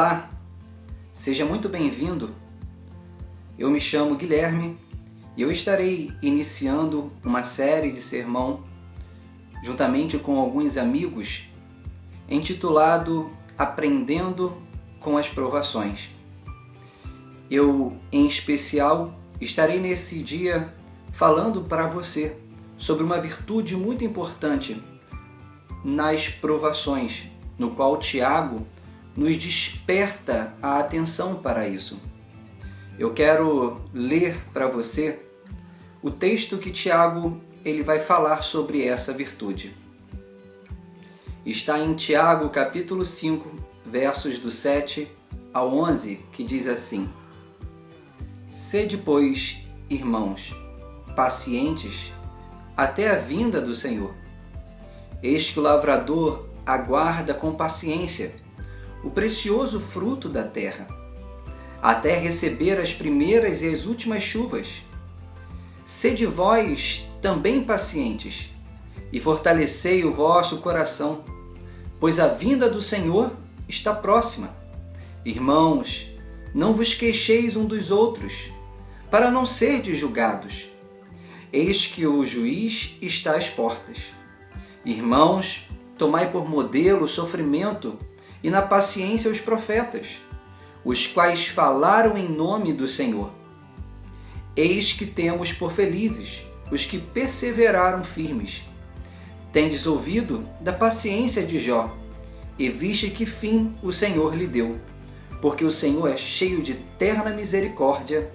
Olá, seja muito bem-vindo. Eu me chamo Guilherme e eu estarei iniciando uma série de sermão juntamente com alguns amigos intitulado Aprendendo com as Provações. Eu, em especial, estarei nesse dia falando para você sobre uma virtude muito importante nas provações, no qual Tiago nos desperta a atenção para isso. Eu quero ler para você o texto que Tiago ele vai falar sobre essa virtude. Está em Tiago capítulo 5, versos do 7 ao 11, que diz assim: Sede, pois, irmãos, pacientes até a vinda do Senhor. Eis que o lavrador aguarda com paciência o precioso fruto da terra, até receber as primeiras e as últimas chuvas. Sede vós também pacientes, e fortalecei o vosso coração, pois a vinda do Senhor está próxima. Irmãos, não vos queixeis um dos outros, para não serdes julgados. Eis que o juiz está às portas. Irmãos, tomai por modelo o sofrimento e na paciência os profetas, os quais falaram em nome do Senhor. Eis que temos por felizes os que perseveraram firmes. Tendes ouvido da paciência de Jó, e viste que fim o Senhor lhe deu, porque o Senhor é cheio de terna misericórdia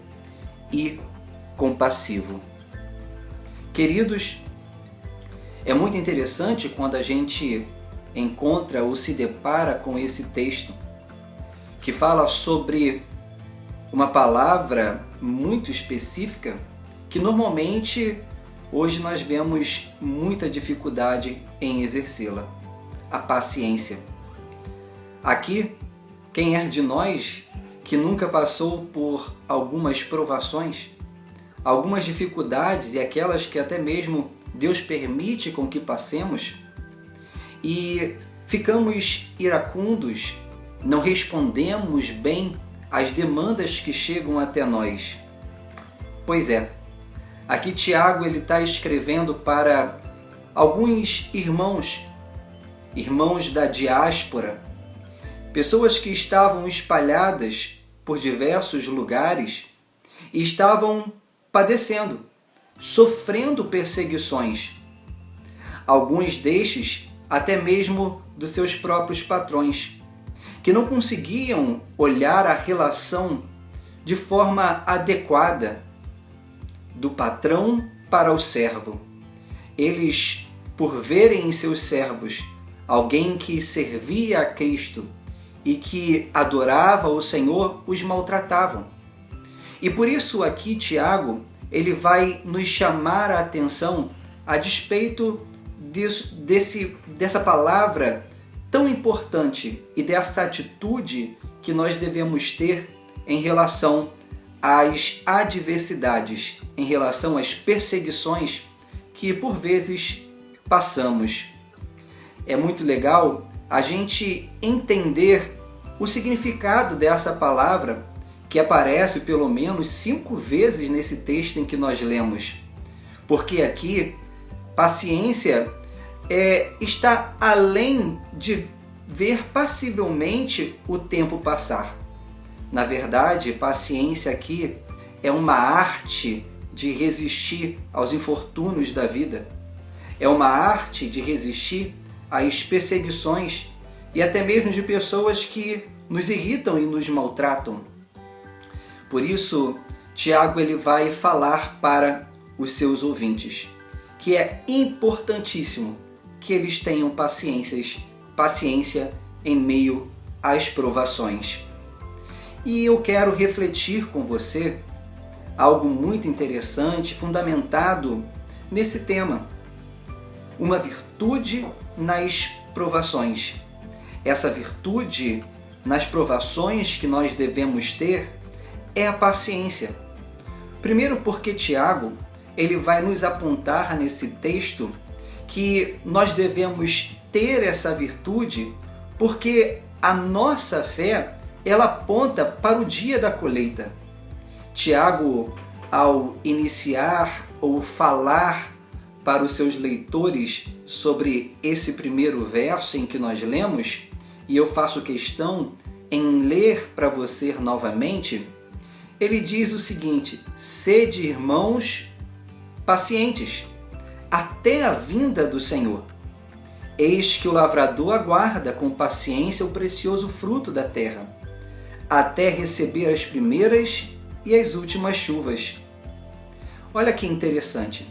e compassivo. Queridos, é muito interessante quando a gente encontra ou se depara com esse texto que fala sobre uma palavra muito específica que normalmente hoje nós vemos muita dificuldade em exercê-la, a paciência. Aqui, quem é de nós que nunca passou por algumas provações, algumas dificuldades e aquelas que até mesmo Deus permite com que passemos e ficamos iracundos, não respondemos bem às demandas que chegam até nós? Pois é, aqui Tiago ele está escrevendo para alguns irmãos da diáspora, pessoas que estavam espalhadas por diversos lugares e estavam padecendo, sofrendo perseguições. Alguns destes até mesmo dos seus próprios patrões, que não conseguiam olhar a relação de forma adequada do patrão para o servo. Eles, por verem em seus servos alguém que servia a Cristo e que adorava o Senhor, os maltratavam. E por isso aqui Tiago ele vai nos chamar a atenção a despeito dessa palavra tão importante e dessa atitude que nós devemos ter em relação às adversidades, em relação às perseguições que por vezes passamos. É muito legal a gente entender o significado dessa palavra que aparece pelo menos 5 vezes nesse texto em que nós lemos. Porque aqui, paciência está além de ver passivelmente o tempo passar. Na verdade, paciência aqui é uma arte de resistir aos infortúnios da vida. É uma arte de resistir às perseguições e até mesmo de pessoas que nos irritam e nos maltratam. Por isso, Tiago ele vai falar para os seus ouvintes que é importantíssimo que eles tenham paciência em meio às provações. E eu quero refletir com você algo muito interessante, fundamentado nesse tema. Uma virtude nas provações. Essa virtude nas provações que nós devemos ter é a paciência. Primeiro porque Tiago ele vai nos apontar nesse texto que nós devemos ter essa virtude porque a nossa fé ela aponta para o dia da colheita. Tiago, ao iniciar ou falar para os seus leitores sobre esse primeiro verso em que nós lemos, e eu faço questão em ler para você novamente, ele diz o seguinte: sede, irmãos, pacientes, até a vinda do Senhor. Eis que o lavrador aguarda com paciência o precioso fruto da terra, até receber as primeiras e as últimas chuvas. Olha que interessante.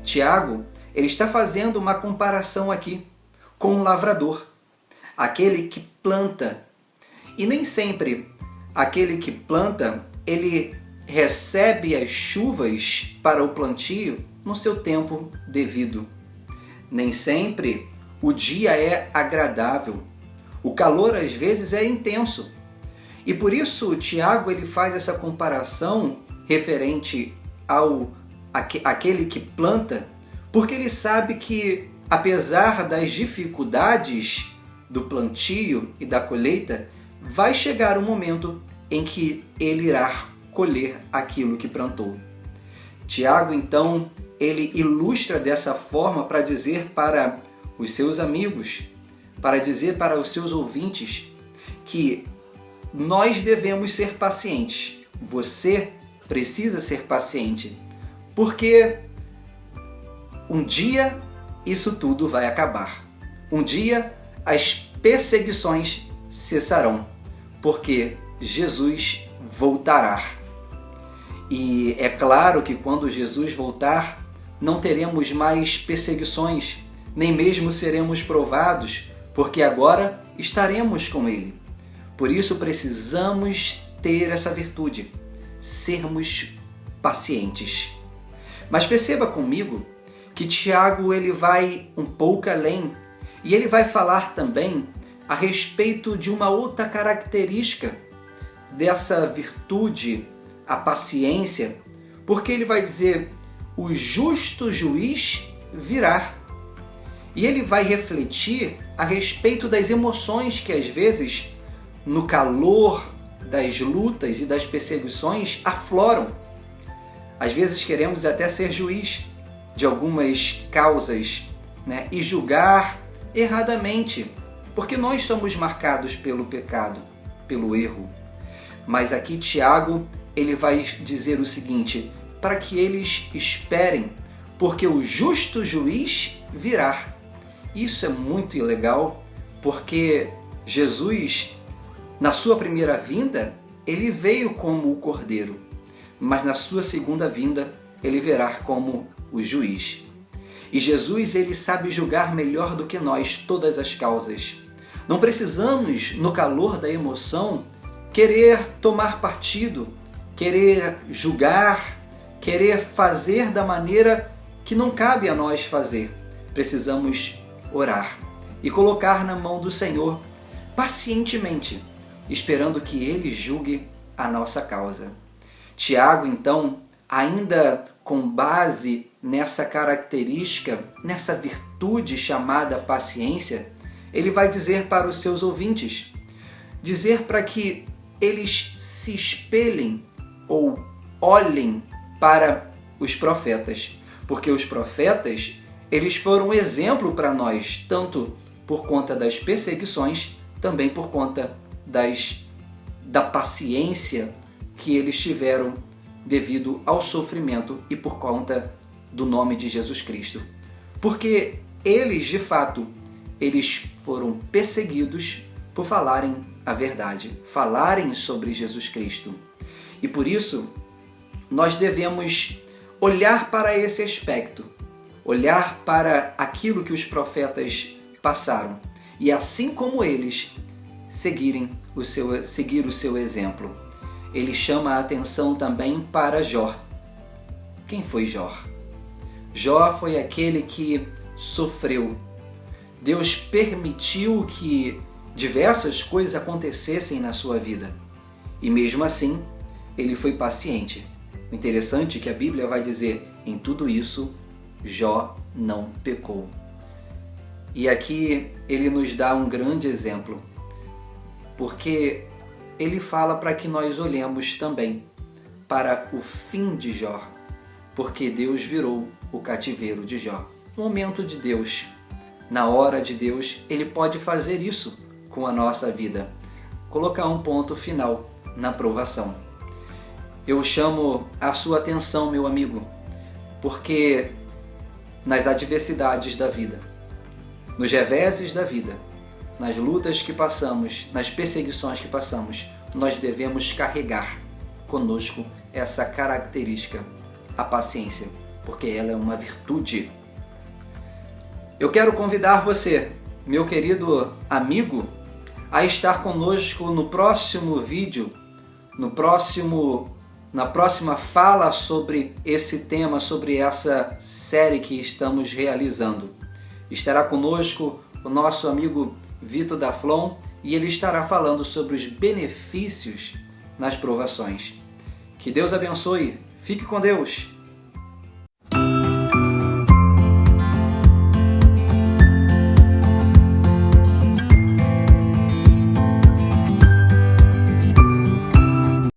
Tiago, ele está fazendo uma comparação aqui com o lavrador, aquele que planta. E nem sempre aquele que planta, ele recebe as chuvas para o plantio no seu tempo devido. Nem sempre o dia é agradável. O calor às vezes é intenso. E por isso Tiago ele faz essa comparação referente ao aquele que planta, porque ele sabe que apesar das dificuldades do plantio e da colheita, vai chegar um momento em que ele irá colher aquilo que plantou. Tiago, então, ele ilustra dessa forma para dizer para os seus amigos, para dizer para os seus ouvintes, que nós devemos ser pacientes. Você precisa ser paciente, porque um dia isso tudo vai acabar. Um dia as perseguições cessarão, porque Jesus voltará. E é claro que quando Jesus voltar, não teremos mais perseguições, nem mesmo seremos provados, porque agora estaremos com Ele. Por isso precisamos ter essa virtude, sermos pacientes. Mas perceba comigo que Tiago ele vai um pouco além e ele vai falar também a respeito de uma outra característica dessa virtude, a paciência, porque ele vai dizer: o justo juiz virá. E ele vai refletir a respeito das emoções que às vezes, no calor das lutas e das perseguições, afloram. Às vezes queremos até ser juiz de algumas causas, né? E julgar erradamente, porque nós somos marcados pelo pecado, pelo erro. Mas aqui Tiago ele vai dizer o seguinte: para que eles esperem, porque o justo juiz virá. Isso é muito legal, porque Jesus, na sua primeira vinda, ele veio como o cordeiro, mas na sua segunda vinda, ele virá como o juiz. E Jesus, ele sabe julgar melhor do que nós todas as causas. Não precisamos, no calor da emoção, querer tomar partido, querer julgar, querer fazer da maneira que não cabe a nós fazer. Precisamos orar e colocar na mão do Senhor pacientemente, esperando que Ele julgue a nossa causa. Tiago, então, ainda com base nessa característica, nessa virtude chamada paciência, ele vai dizer para os seus ouvintes, dizer para que eles se espelhem ou olhem para os profetas, porque os profetas, eles foram exemplo para nós, tanto por conta das perseguições, também por conta da paciência que eles tiveram devido ao sofrimento e por conta do nome de Jesus Cristo. Porque eles, de fato, eles foram perseguidos por falarem a verdade, falarem sobre Jesus Cristo. E por isso, nós devemos olhar para esse aspecto, olhar para aquilo que os profetas passaram e, assim como eles, seguir o seu exemplo. Ele chama a atenção também para Jó. Quem foi Jó? Jó foi aquele que sofreu. Deus permitiu que diversas coisas acontecessem na sua vida. E mesmo assim, ele foi paciente. O interessante é que a Bíblia vai dizer, em tudo isso, Jó não pecou. E aqui ele nos dá um grande exemplo, porque ele fala para que nós olhemos também para o fim de Jó, porque Deus virou o cativeiro de Jó. No momento de Deus, na hora de Deus, ele pode fazer isso com a nossa vida, colocar um ponto final na provação. Eu chamo a sua atenção, meu amigo, porque nas adversidades da vida, nos reveses da vida, nas lutas que passamos, nas perseguições que passamos, nós devemos carregar conosco essa característica, a paciência, porque ela é uma virtude. Eu quero convidar você, meu querido amigo, a estar conosco no próximo vídeo, na próxima fala sobre esse tema, sobre essa série que estamos realizando. Estará conosco o nosso amigo Vitor Daflon e ele estará falando sobre os benefícios nas provações. Que Deus abençoe, fique com Deus!